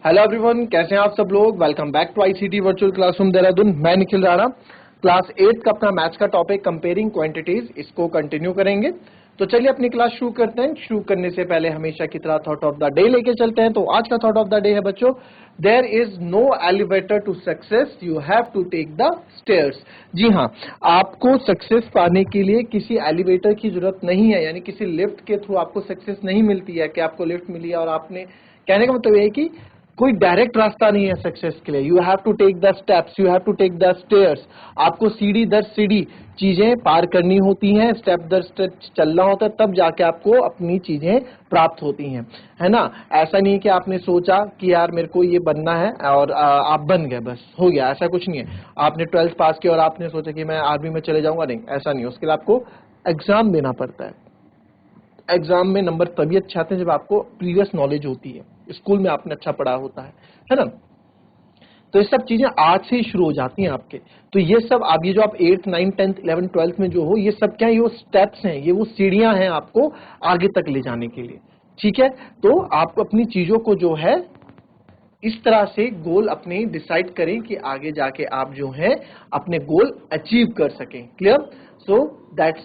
Hello everyone, कैसे हैं आप सब लोग। Welcome back to ICT virtual classroom Dehradun. मैं निखिल राणा। क्लास 8 का अपना मैथ्स का टॉपिक कंपेयरिंग क्वांटिटीज, इसको कंटिन्यू करेंगे। तो चलिए अपनी क्लास शुरू करते हैं। शुरू करने से पहले हमेशा की तरह थॉट ऑफ द डे लेके चलते हैं। तो आज का थॉट ऑफ द डे है बच्चों, there is no elevator to success, you have to take the stairs. जी हाँ, आपको सक्सेस पाने के लिए किसी एलिवेटर की जरूरत नहीं है, यानी किसी लिफ्ट के थ्रू आपको सक्सेस नहीं मिलती है कि आपको लिफ्ट मिली है और आपने, कहने का मतलब ये है कि कोई डायरेक्ट रास्ता नहीं है सक्सेस के लिए। You have to take the steps, you have to take the stairs. आपको सीढ़ी दर सीढ़ी चीजें पार करनी होती हैं, स्टेप दर स्टेप चलना होता है, तब जाके आपको अपनी चीजें प्राप्त होती हैं, है ना। ऐसा नहीं कि आपने सोचा कि यार मेरे को ये बनना है और आप बन गए, बस हो गया, ऐसा कुछ नहीं है। आपने 12th पास किया और आपने सोचा कि मैं आर्मी में चले जाऊंगा, नहीं, ऐसा नहीं है। उसके लिए आपको एग्जाम देना पड़ता है। एग्जाम में नंबर तभी अच्छे आते हैं जब आपको प्रीवियस नॉलेज होती है, स्कूल में आपने अच्छा पढ़ा होता है ना। तो ये सब चीजें आज से ही शुरू हो जाती हैं आपके। तो ये सब आप, ये जो आप 8th 9th 10th 11th 12th में जो हो, ये सब क्या है, ये वो स्टेप्स हैं, ये वो सीढ़ियां हैं आपको आगे तक ले जाने के लिए। ठीक है, तो आप अपनी चीजों को जो है इस तरह से गोल अपने डिसाइड करें कि आगे जाके आप जो है अपने गोल अचीव कर सकें। क्लियर? सो दैट्स,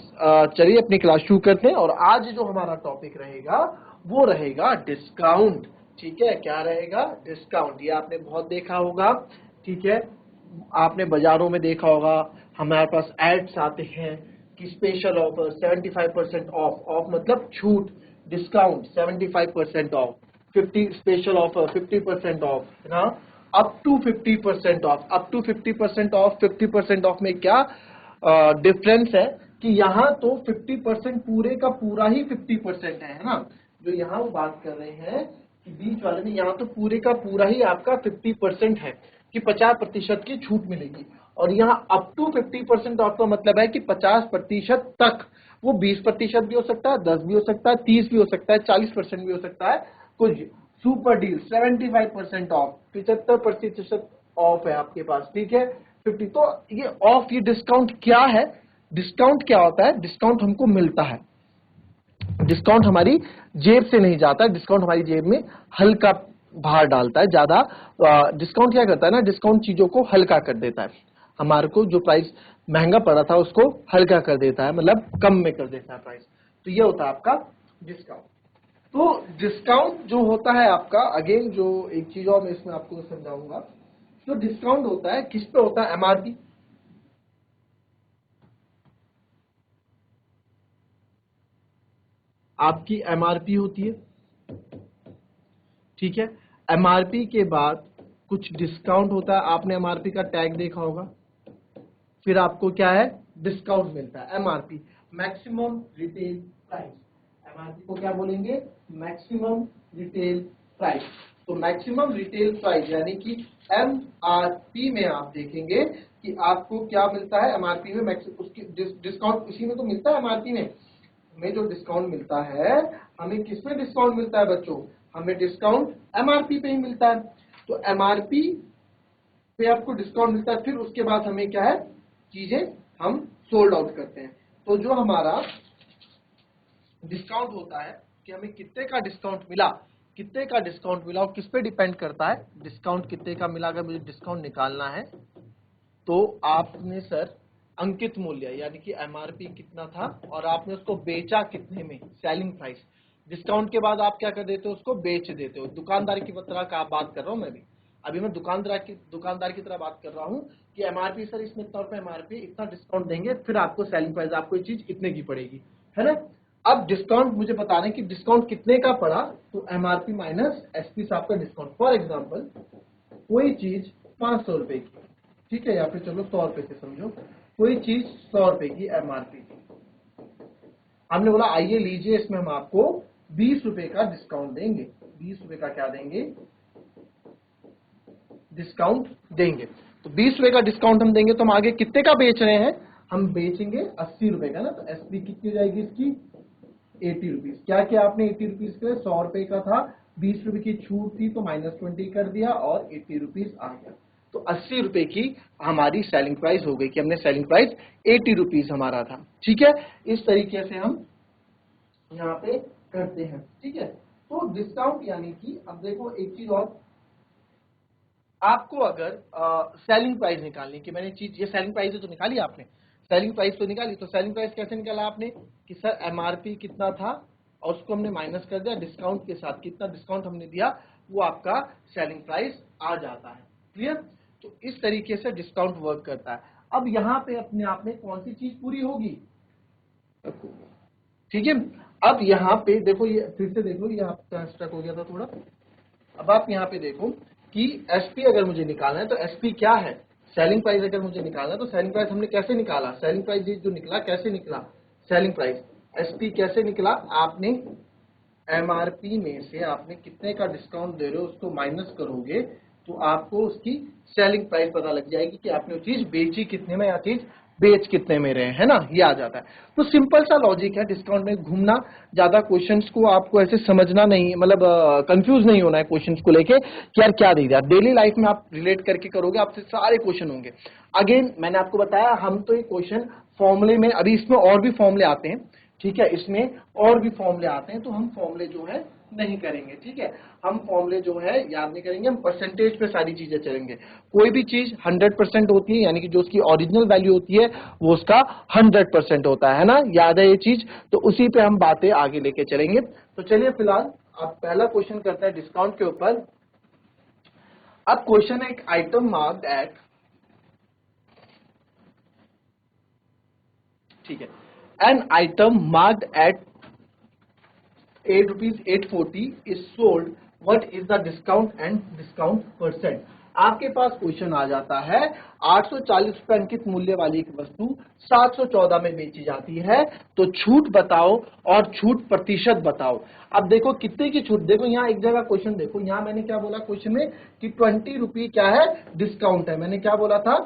चलिए अपनी क्लास शुरू करते हैं। और आज जो हमारा टॉपिक रहेगा वो रहेगा डिस्काउंट। ठीक है, क्या रहेगा? डिस्काउंट। ये आपने बहुत देखा होगा, ठीक है, आपने बाजारों में देखा होगा, हमारे पास एड्स आते हैं कि स्पेशल ऑफर 75% ऑफ। ऑफ मतलब छूट, discount 75% off, 50 special offer 50% off, है ना, up to 50% off. Up to 50% off, 50% off में क्या डिफरेंस है कि यहाँ तो 50% पूरे का पूरा ही 50% है ना। जो यहाँ वो बात कर रहे हैं कि बीच वाले में, यहाँ तो पूरे का पूरा ही आपका 50% है कि 50% की छूट मिलेगी। और यहाँ अप टू 50% ऑफ का मतलब है कि 50% तक। वो 20% भी हो सकता है, 10 भी हो सकता है, 30 भी हो सकता है, 40% भी हो सकता है। कुछ सुपर डील 75% ऑफ, 75% ऑफ है आपके पास। ठीक है, 50। तो ये ऑफ, ये डिस्काउंट क्या है? डिस्काउंट क्या होता है? डिस्काउंट हमको मिलता है, डिस्काउंट हमारी जेब से नहीं जाता, डिस्काउंट हमारी जेब में हल्का भार डालता है। ज्यादा डिस्काउंट क्या करता है ना, डिस्काउंट चीजों को हल्का कर देता है। हमारे को जो प्राइस महंगा पड़ा था उसको हल्का कर देता है, मतलब कम में कर देता है प्राइस। तो ये होता है आपका डिस्काउंट। तो डिस्काउंट जो होता है आपका, अगेन जो एक चीज और मैं इसमें आपको समझाऊंगा, जो डिस्काउंट होता है किस पे होता है? एमआरपी। आपकी एमआरपी होती है, ठीक है। एमआरपी के बाद कुछ डिस्काउंट होता है, आपने एमआरपी का टैग देखा होगा। फिर आपको क्या है? डिस्काउंट मिलता है। MRP, maximum retail price. MRP को क्या बोलेंगे? Maximum retail price. तो मैक्सिमम रिटेल प्राइस यानी कि एमआरपी में आप देखेंगे कि आपको क्या मिलता है एमआरपी में। उसकी डिस्काउंट उसी में तो मिलता है। एमआरपी में जो डिस्काउंट मिलता है, हमें किसमें डिस्काउंट मिलता है बच्चों? हमें डिस्काउंट एमआरपी पे ही मिलता है। तो एमआरपी पे आपको डिस्काउंट मिलता है। फिर उसके बाद हमें क्या है, चीजें हम सोल्ड आउट करते हैं। तो जो हमारा डिस्काउंट होता है कि हमें कितने का डिस्काउंट मिला, कितने का डिस्काउंट मिला, और किस पे डिपेंड करता है डिस्काउंट कितने का मिला। अगर मुझे डिस्काउंट निकालना है तो आपने सर अंकित मूल्य यानी कि एमआरपी कितना था और आपने उसको बेचा कितने में, सेलिंग प्राइस। डिस्काउंट के बाद आप क्या कर देते हो? उसको बेच देते हो। दुकानदार की तरह का बात कर रहा हूं मैं भी। अभी मैं दुकानदार की तरह बात कर रहा हूं कि एमआरपी सर इसमें इतना रुपए एमआरपी, इतना डिस्काउंट देंगे, फिर आपको सेलिंग प्राइस, आपको ये चीज इतने की पड़ेगी, है ना। अब डिस्काउंट मुझे बता रहे हैं कि डिस्काउंट कितने का पड़ा, तो एमआरपी माइनस एसपी से आपका डिस्काउंट। फॉर एग्जाम्पल कोई चीज 500 रुपए की, ठीक है, या फिर चलो 100 रुपए से समझो, कोई चीज 100 रुपए की एमआरपी की, हमने बोला आइए लीजिए, इसमें हम आपको 20 रुपए का डिस्काउंट देंगे। 20 रुपए का क्या देंगे? डिस्काउंट देंगे। तो 20 रुपए का डिस्काउंट हम देंगे, तो हम आगे कितने का बेच रहे हैं? हम बेचेंगे 80 रुपए का ना। तो एसपी कितनी जाएगी इसकी? 80 रुपीज। क्या किया आपने 80 रुपीज के? 100 रुपए का था, 20 रुपए की छूट थी तो -20 कर दिया और 80 रुपीज आ गया। तो 80 रुपए की हमारी सेलिंग प्राइस हो गई कि हमने सेलिंग प्राइस 80 रुपीज हमारा था। ठीक है, इस तरीके से हम यहाँ पे करते हैं। ठीक है, तो डिस्काउंट यानी कि अब देखो एक चीज और, आपको अगर सेलिंग प्राइस निकालनी कि मैंने चीज, ये सेलिंग प्राइस तो निकाली आपने, सेलिंग प्राइस तो निकाली, तो सेलिंग प्राइस कैसे निकाला आपने कि सर एमआरपी कितना था और उसको हमने माइनस कर दिया डिस्काउंट के साथ, कितना डिस्काउंट हमने दिया वो आपका सेलिंग प्राइस आ जाता है। क्लियर? तो इस तरीके से डिस्काउंट वर्क करता है। अब यहाँ पे अपने आप में कौन सी चीज पूरी होगी, ठीक है। अब यहाँ पे देखो, ये फिर से देखो, ये आपका स्टक हो गया था थोड़ा। अब आप यहाँ पे देखो कि एसपी अगर मुझे निकालना है तो एसपी क्या है, सेलिंग प्राइस अगर मुझे निकालना है तो सेलिंग प्राइस हमने कैसे निकाला, सेलिंग प्राइस जो निकला कैसे निकला, सेलिंग प्राइस एसपी कैसे निकला, आपने एमआरपी में से आपने कितने का डिस्काउंट दे रहे हो उसको माइनस करोगे तो आपको उसकी सेलिंग प्राइस पता लग जाएगी कि आपने वो चीज बेची कितने में या चीज बेच कितने में रहे, है ना, ये आ जाता है। तो सिंपल सा लॉजिक है, डिस्काउंट में घूमना, ज्यादा क्वेश्चंस को आपको ऐसे समझना नहीं, मतलब कंफ्यूज नहीं होना है क्वेश्चंस को लेके कि यार क्या दे दिया। डेली लाइफ में आप रिलेट करके करोगे, आपसे सारे क्वेश्चन होंगे। अगेन मैंने आपको बताया, हम तो ये क्वेश्चन फॉर्मूले में, अभी इसमें और भी फॉर्मूले आते हैं, ठीक है, इसमें और भी फॉर्मूले आते हैं, तो हम फॉर्मूले जो है नहीं करेंगे, ठीक है, हम फॉर्मूले जो है याद नहीं करेंगे, हम परसेंटेज पे सारी चीजें चलेंगे। कोई भी चीज 100% होती है, यानी कि जो उसकी ओरिजिनल वैल्यू होती है वो उसका 100% होता है ना, याद है ये चीज, तो उसी पे हम बातें आगे लेके चलेंगे। तो चलिए फिलहाल आप पहला क्वेश्चन करते हैं डिस्काउंट के ऊपर। अब क्वेश्चन है, एक आइटम मार्क्ड एट, ठीक है, an item marked at 8 rupees 840 is sold, what is the discount and discount percent। आपके पास क्वेश्चन आ जाता है 840 रुपए अंकित मूल्य वाली एक वस्तु 714 में बेची जाती है, तो छूट बताओ और छूट प्रतिशत बताओ। अब देखो कितने की छूट, देखो यहाँ एक जगह क्वेश्चन देखो, यहाँ मैंने क्या बोला क्वेश्चन में कि 20 रुपये क्या है, डिस्काउंट है, मैंने क्या बोला था,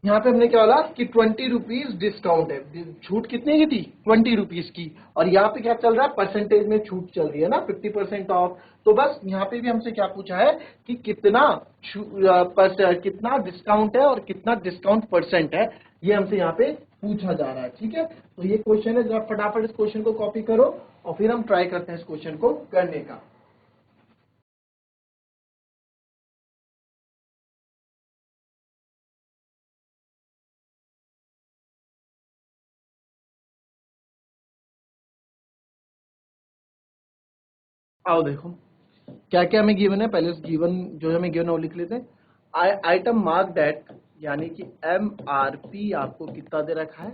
यहाँ पे हमने क्या बोला कि 20 रुपीज डिस्काउंट है, छूट कितने की थी 20 रुपीज की, और यहाँ पे क्या चल रहा है, परसेंटेज में छूट चल रही है ना 50% ऑफ। तो बस यहाँ पे भी हमसे क्या पूछा है कि कितना डिस्काउंट है और कितना डिस्काउंट परसेंट है, ये हमसे यहाँ पे पूछा जा रहा है, ठीक है। तो ये क्वेश्चन है, जरा फटाफट इस क्वेश्चन को कॉपी करो और फिर हम ट्राई करते हैं इस क्वेश्चन को करने का। आओ देखो क्या क्या हमें गिवन है, पहले उस गिवन जो हमें गिवन है वो लिख लेते हैं। आइटम मार्क दैट, यानी कि एम आर पी आपको कितना दे रखा है,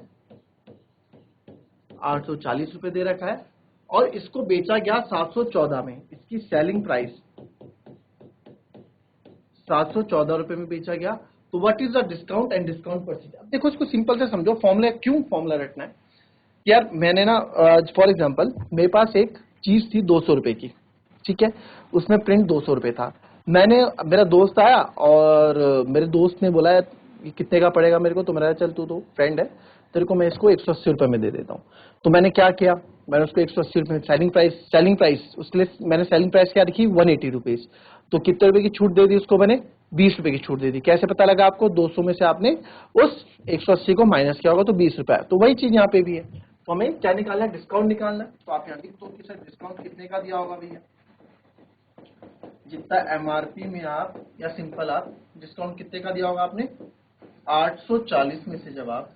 840 रुपए दे रखा है, और इसको बेचा गया 714 में, इसकी सेलिंग प्राइस 714 रुपए में बेचा गया, तो what is the discount and discount percent. अब देखो इसको सिंपल से समझो, फॉर्मूला क्यों फॉर्मूला रटना है यार, मैंने ना फॉर एग्जांपल मेरे पास एक चीज थी 200 रुपए की, ठीक है, उसमें प्रिंट 200 रुपए था, मैंने, मेरा दोस्त आया और मेरे दोस्त ने बोला ये कितने का पड़ेगा मेरे को, तो मेरा चल तू तो फ्रेंड है, तेरे को मैं इसको 180 रुपए में दे देता हूँ। तो मैंने क्या किया, मैंने उसको 180 रुपए सेलिंग प्राइस उसके लिए मैंने सेलिंग प्राइस क्या रखी 180 रुपीज, तो कितने रुपए की छूट दे दी उसको मैंने, 20 रुपए की छूट दे दी। कैसे पता लगा आपको, 200 में से आपने उस 180 को माइनस किया होगा तो 20 रुपए, तो वही चीज यहाँ पे भी है। तो हमें क्या निकालना है, डिस्काउंट निकालना है, तो आप यहाँ लिख दो कि सर डिस्काउंट कितने का दिया होगा भैया, जितना एमआरपी में आप, या सिंपल आप डिस्काउंट कितने का दिया होगा आपने, 840 में से जब आप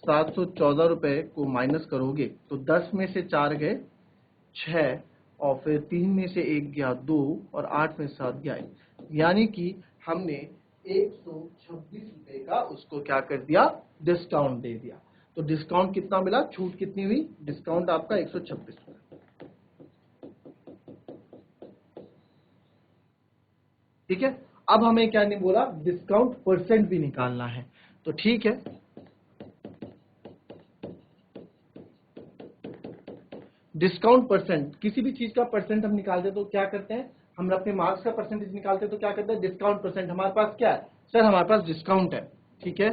714 रुपए को माइनस करोगे तो 10 में से 4 गए 6, और फिर 3 में से 1 गया 2, और 8 में से 7 गया 1, यानी कि हमने 126 रुपए का उसको क्या कर दिया, डिस्काउंट दे दिया। तो डिस्काउंट कितना मिला, छूट कितनी हुई, डिस्काउंट आपका 126 रुपए, ठीक है। अब हमें क्या नहीं बोला, डिस्काउंट परसेंट भी निकालना है, तो ठीक है, डिस्काउंट परसेंट, किसी भी चीज का परसेंट हम निकालते तो क्या करते हैं, हम अपने मार्क्स का परसेंटेज निकालते तो क्या करते हैं, डिस्काउंट परसेंट। हमारे पास क्या है सर, हमारे पास डिस्काउंट है, ठीक है,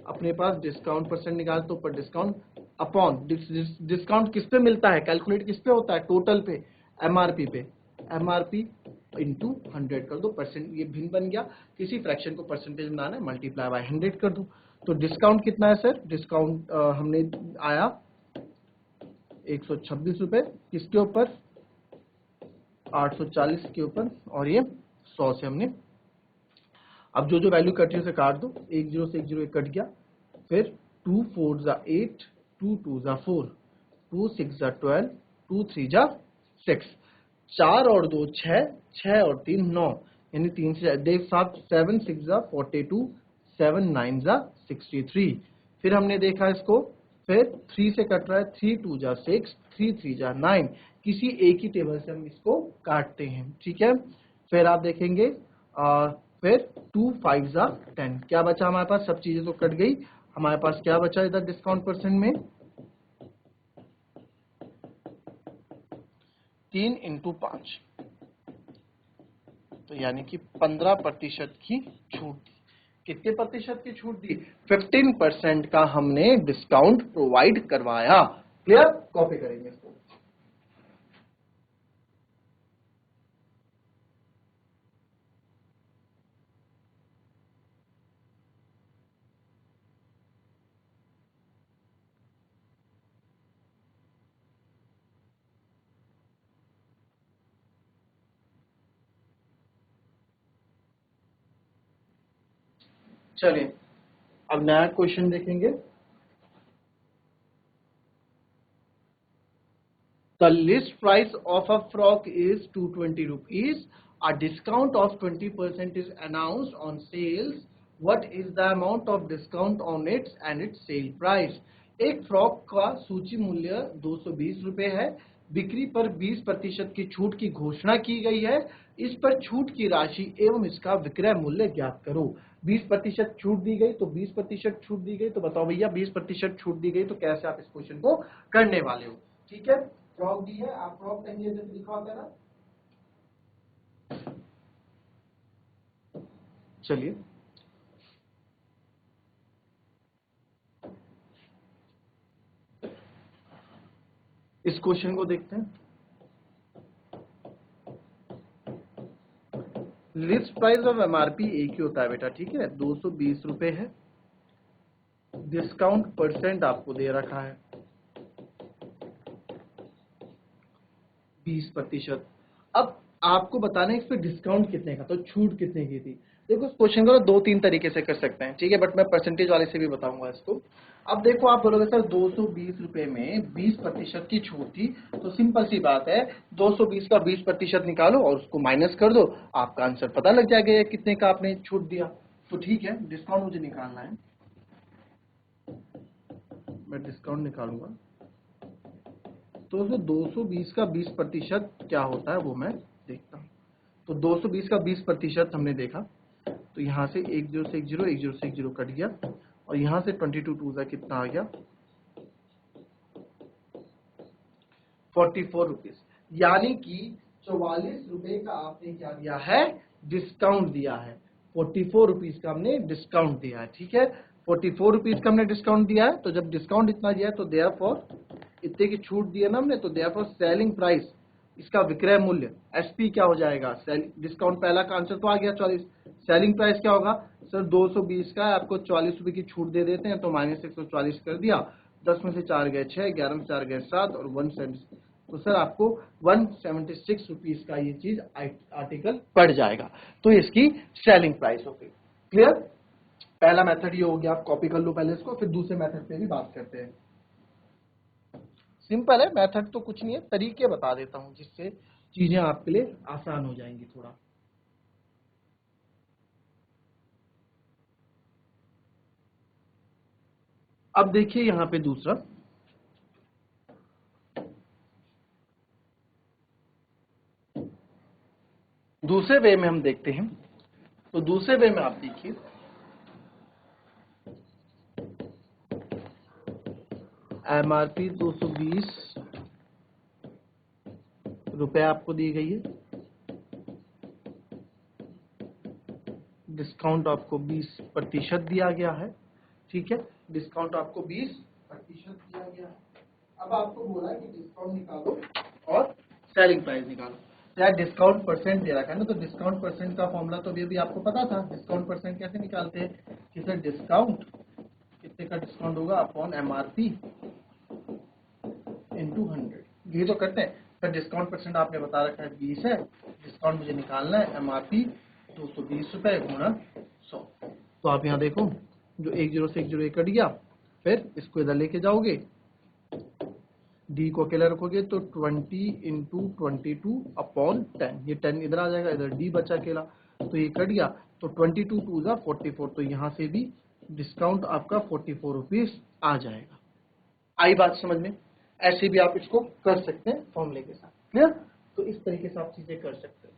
अपने पास डिस्काउंट परसेंट निकालते तो ऊपर डिस्काउंट अपॉन डिस्काउंट किस पे मिलता है, कैलकुलेट किस पे होता है, टोटल पे, एमआरपी पे, एमआरपी इंटू 100 कर दो, परसेंट ये भिन्न बन गया, किसी फ्रैक्शन को परसेंटेज बनाना है, मल्टीप्लाई बाय 100 कर दो। तो डिस्काउंट कितना है सर, डिस्काउंट हमने आया 126 रुपए किसके ऊपर, 840 के ऊपर, और ये 100 से हमने, अब जो जो वैल्यू कट रही है उसे काट दो, 10 से 101 कट गया, फिर 2 4 जा 8, 2 2 जा 4, 2 6 जा 12, 2 3 जा 6, 4 और 2 6, 6 और 3 9, यानी 3 से देख 7, 7 6 जा 42, 7 9 जा 63। फिर हमने देखा इसको, फिर 3 से कट रहा है, 3 2 जा 6, 3 3 जा 9, किसी एक ही टेबल से हम इसको काटते हैं, ठीक है। फिर आप देखेंगे फिर 2 5 जा 10, क्या बचा हमारे पास, सब चीजें तो कट गई, हमारे पास क्या बचा इधर डिस्काउंट परसेंट में, 3 इंटू 5, तो यानी कि 15% की छूट दी। कितने प्रतिशत की छूट दी, 15% का हमने डिस्काउंट प्रोवाइड करवाया। क्लियर, कॉपी करेंगे इसको। चलिए अब नया क्वेश्चन देखेंगे। The list price of a frock is 220 rupees. A discount of 20% is announced on sales. What is the amount of discount on it and its sale price? एक frock का सूची मूल्य 220 रुपए है, बिक्री पर 20% की छूट की घोषणा की गई है, इस पर छूट की राशि एवं इसका विक्रय मूल्य ज्ञात करो। 20% छूट दी गई, तो 20% छूट दी गई, तो बताओ भैया 20% छूट दी गई तो कैसे आप इस क्वेश्चन को करने वाले हो, ठीक है। फ्रॉक दी है, आप फ्रॉक कहेंगे जैसे लिखा होता है ना। चलिए इस क्वेश्चन को देखते हैं। लिस्ट प्राइस ऑफ एमआरपी एक ही होता है बेटा, ठीक है, 220 रुपए है, डिस्काउंट परसेंट आपको दे रखा है 20%। अब आपको बताना है इस पे डिस्काउंट कितने का, तो छूट कितने की थी। देखो इस क्वेश्चन को 2-3 तरीके से कर सकते हैं, ठीक है, बट मैं परसेंटेज वाले से भी बताऊंगा इसको। अब देखो आप बोलोगे सर 220 रुपए में 20% की छूट थी, तो सिंपल सी बात है, 220 का 20% निकालो और उसको माइनस कर दो, आपका आंसर पता लग जाएगा कितने का आपने छूट दिया। तो ठीक है, डिस्काउंट मुझे निकालना है, मैं डिस्काउंट निकालूंगा। तो 220 का 20% क्या होता है वो मैं देखता हूँ। तो 220 का 20% हमने देखा, तो यहाँ से 10 से 10, 10 से 10 कट गया, और यहाँ से 22 2 का कितना आ गया, 44 रुपीज, यानी कि 44 रुपए का आपने क्या दिया है, डिस्काउंट दिया है। 44 रुपीज का हमने डिस्काउंट दिया है, ठीक है, 44 रुपीज का हमने डिस्काउंट दिया है। तो जब डिस्काउंट इतना दिया है तो देयरफॉर इतने की छूट दी है ना हमने, तो देयरफॉर सेलिंग प्राइस, इसका विक्रय मूल्य एसपी क्या हो जाएगा, डिस्काउंट पहला का आंसर तो आ गया 44, सेलिंग प्राइस क्या होगा सर, 220 का आपको 44 रुपए की छूट दे देते हैं, तो माइनस 140 कर दिया, 10 में से 4 गए 6, 11 में से 4 गए 7, और 170, तो सर आपको 176 रुपीज का ये चीज आर्टिकल पड़ जाएगा, तो इसकी सेलिंग प्राइस होगी। क्लियर, पहला मेथड ये हो गया, आप कॉपी कर लो पहले इसको, फिर दूसरे मेथड पे भी बात करते हैं। सिंपल है मेथड, तो कुछ नहीं है, तरीके बता देता हूं जिससे चीजें आपके लिए आसान हो जाएंगी थोड़ा। अब देखिए यहां पे दूसरे वे में हम देखते हैं। तो दूसरे वे में आप देखिए, एमआरपी 220 रुपए आपको दी गई है, डिस्काउंट आपको 20% दिया गया है, ठीक है, डिस्काउंट आपको 20% दिया गया है। अब आपको बोला है कि डिस्काउंट निकालो और सेलिंग प्राइस निकालो, तो यार डिस्काउंट परसेंट दे रखा है ना, तो डिस्काउंट परसेंट का फॉर्मूला तो अभी आपको पता था, डिस्काउंट परसेंट कैसे निकालते हैं कि सर डिस्काउंट कितने का डिस्काउंट होगा अपॉन एमआरपी इंटू 100 ये तो करते हैं। फिर डिस्काउंट परसेंट आपने बता रखा है 20 है, डिस्काउंट मुझे निकालना है, MRP 220 रुपए गुणा 100। तो आप यहाँ देखो जो 10 से 10 कट गया, फिर इसको इधर लेके जाओगे, डी को अकेला रखोगे तो 20 इंटू 22/10, ये 10 इधर आ जाएगा, इधर डी बचा अकेला, तो ये कट गया, तो 22 2 जा 44, तो यहाँ से भी डिस्काउंट आपका 44 रुपीज आ जाएगा। आई बात समझ में? ऐसे भी आप इसको कर सकते हैं फॉर्मूले के साथ, क्लियर? तो इस तरीके से आप चीजें कर सकते हैं।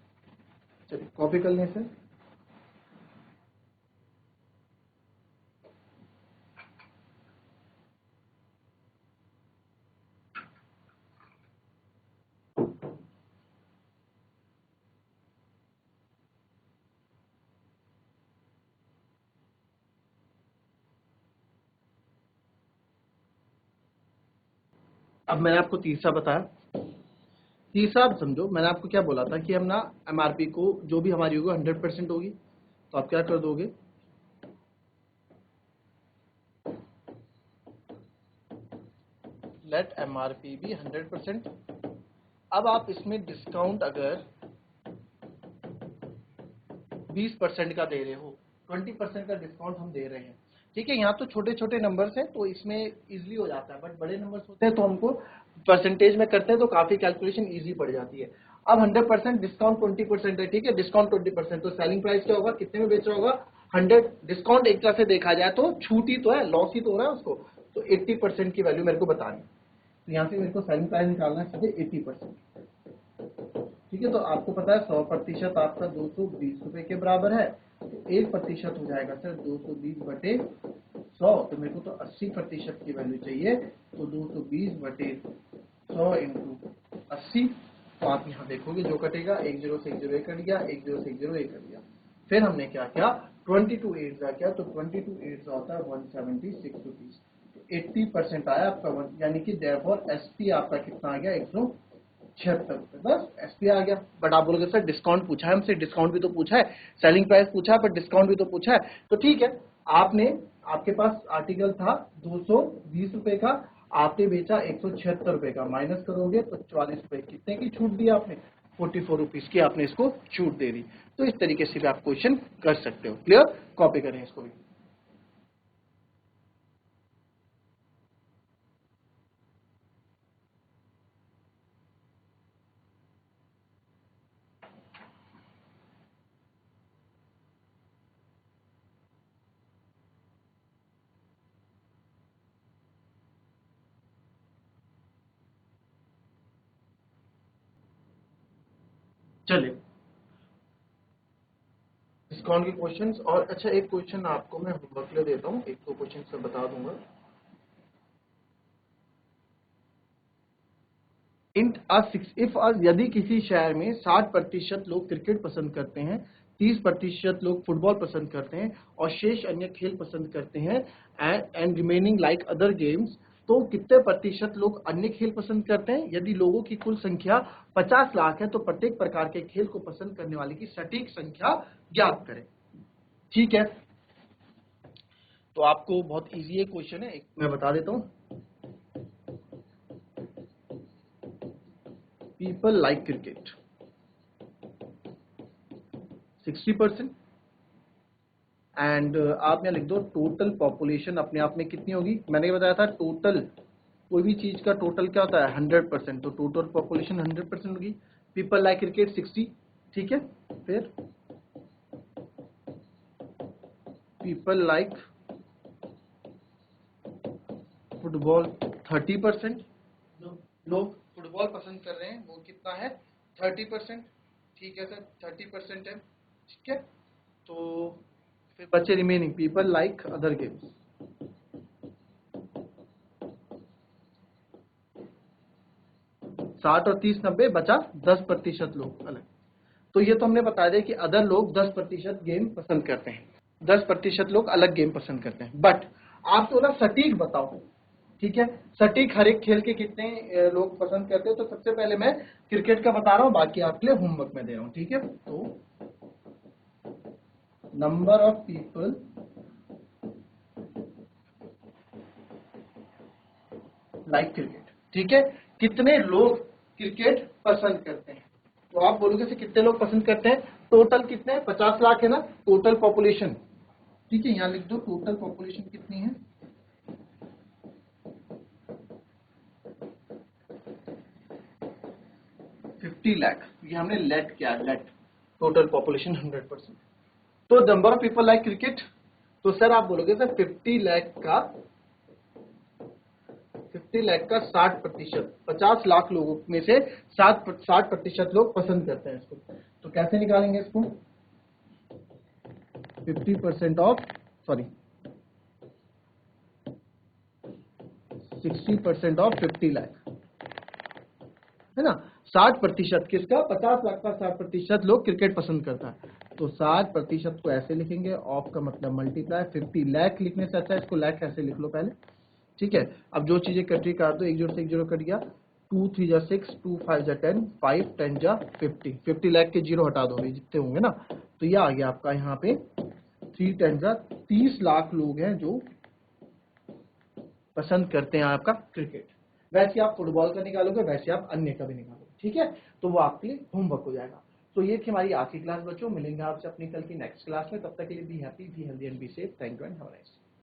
चलिए कॉपी कर लें सर। अब मैंने आपको तीसरा बताया, तीसरा आप समझो, मैंने आपको क्या बोला था कि हम ना MRP को जो भी हमारी होगी 100% होगी, तो आप क्या कर दोगे, लेट MRP भी 100%। अब आप इसमें डिस्काउंट अगर 20% का दे रहे हो, 20% का डिस्काउंट हम दे रहे हैं, ठीक है। यहाँ तो छोटे छोटे नंबर्स हैं तो इसमें इजीली हो जाता है, बट बड़े नंबर्स होते हैं तो हमको परसेंटेज में करते हैं तो काफी कैलकुलेशन इजी पड़ जाती है। अब 100% डिस्काउंट 20% है, ठीक है, डिस्काउंट 20%, तो सेलिंग प्राइस क्या होगा, कितने में बेच रहा होगा, 100। डिस्काउंट एक तरह से देखा जाए तो छूट ही तो है, लॉस ही तो हो रहा है उसको, तो 80% की वैल्यू मेरे को बतानी। तो यहाँ से मेरे को सेलिंग प्राइस निकालना है सीधे 80%, ठीक है। तो आपको पता है 100% आपका 220 रुपए के बराबर है, तो 1% हो जाएगा सर 220/100, तो मेरे को तो 80% की वैल्यू चाहिए, तो 220/100 इंटू 80। तो आप यहाँ देखोगे जो कटेगा, 10 से 10 कट गया, 10 से 10 कट गया। फिर हमने क्या किया, 22 8 किया, तो 22 8 होता है 176 रुपीज, तो 80% आया आपका, यानी कि देयरफॉर एसपी आपका कितना आ गया, 176 रुपए, बस एसपी आ गया। बट आप बोलोगे सर डिस्काउंट पूछा है हमसे, डिस्काउंट भी तो पूछा है, सेलिंग प्राइस पूछा है, पर डिस्काउंट भी तो पूछा है, तो ठीक है, आपके पास आर्टिकल था 220 रुपए का, आपने बेचा 176 रुपए का, माइनस करोगे तो 44 रुपए, कितने की छूट दी आपने, 44 रुपीज की आपने इसको छूट दे दी। तो इस तरीके से भी आप क्वेश्चन कर सकते हो, क्लियर? कॉपी करें इसको भी। चलिए डिस्काउंट के क्वेश्चंस, और अच्छा एक क्वेश्चन आपको मैं होमवर्क के लिए देता हूँ, एक दो क्वेश्चन से बता दूंगा। यदि किसी शहर में 60% लोग क्रिकेट पसंद करते हैं, 30% लोग फुटबॉल पसंद करते हैं और शेष अन्य खेल पसंद करते हैं, and remaining like other games, तो कितने प्रतिशत लोग अन्य खेल पसंद करते हैं? यदि लोगों की कुल संख्या 50 लाख है तो प्रत्येक प्रकार के खेल को पसंद करने वाले की सटीक संख्या ज्ञात करें, ठीक है। तो आपको बहुत इजी है क्वेश्चन है, मैं बता देता हूं। पीपल लाइक क्रिकेट 60%, एंड आप यहाँ लिख दो टोटल पॉपुलेशन अपने आप में कितनी होगी, मैंने ये बताया था टोटल, कोई भी चीज का टोटल क्या होता है 100%, तो टोटल पॉपुलेशन 100% होगी। पीपल लाइक क्रिकेट 60, ठीक है। फिर पीपल लाइक फुटबॉल 30%, लोग फुटबॉल पसंद कर रहे हैं वो कितना है 30%, ठीक है सर 30% है, ठीक है। तो फिर बचे remaining people like other games, 60 और 30 90 बचा 10% लोग अलग। तो ये तो हमने बता दिया कि अदर लोग 10% गेम पसंद करते हैं, 10% लोग अलग गेम पसंद करते हैं, बट आप तो ना सटीक बताओ, ठीक है, सटीक हर एक खेल के कितने लोग पसंद करते हैं। तो सबसे पहले मैं क्रिकेट का बता रहा हूं, बाकी आपके लिए होमवर्क में दे रहा हूं, ठीक है। तो number of people like cricket, ठीक है, कितने लोग क्रिकेट पसंद करते हैं। तो आप बोलोगे से कितने लोग पसंद करते हैं, टोटल कितने हैं, 50 लाख है ना टोटल पॉपुलेशन। ठीक है, यहां लिख दो टोटल पॉपुलेशन कितनी है, 50 लाख। ये हमने लेट किया, लेट टोटल पॉपुलेशन 100%। तो number of people like cricket, तो सर आप बोलोगे सर 50 लाख का 60%, 50 लाख लोगों में से 60% लोग पसंद करते हैं इसको। तो कैसे निकालेंगे इसको, 50% ऑफ 60% ऑफ 50 लाख, है ना। 60% किसका, 50 लाख का 60% लोग क्रिकेट पसंद करता है। तो 60% को ऐसे लिखेंगे, ऑफ का मतलब मल्टीप्लाई, 50 लाख लिखने से अच्छा है इसको लाख ऐसे लिख लो पहले। ठीक है, अब जो चीजें कट रही काट दो, 1 0 से 1 0 कट गया, 2 3 जा 6, 2 5 जा 10, 5 10 जा 50, 50 लाख के जीरो हटा दो जितने होंगे ना। तो ये आ गया आपका यहाँ पे 3 10 जा 30 लाख लोग हैं जो पसंद करते हैं आपका क्रिकेट। वैसे आप फुटबॉल का निकालोगे, वैसे आप अन्य का भी निकालोगे। ठीक है, तो वो आपके लिए होमवर्क हो जाएगा। तो ये थी हमारी आखिरी क्लास बच्चों, मिलेंगे आपसे अपनी कल की नेक्स्ट क्लास में। तब तक के लिए be happy, be healthy and be safe. Thank you and have a nice day.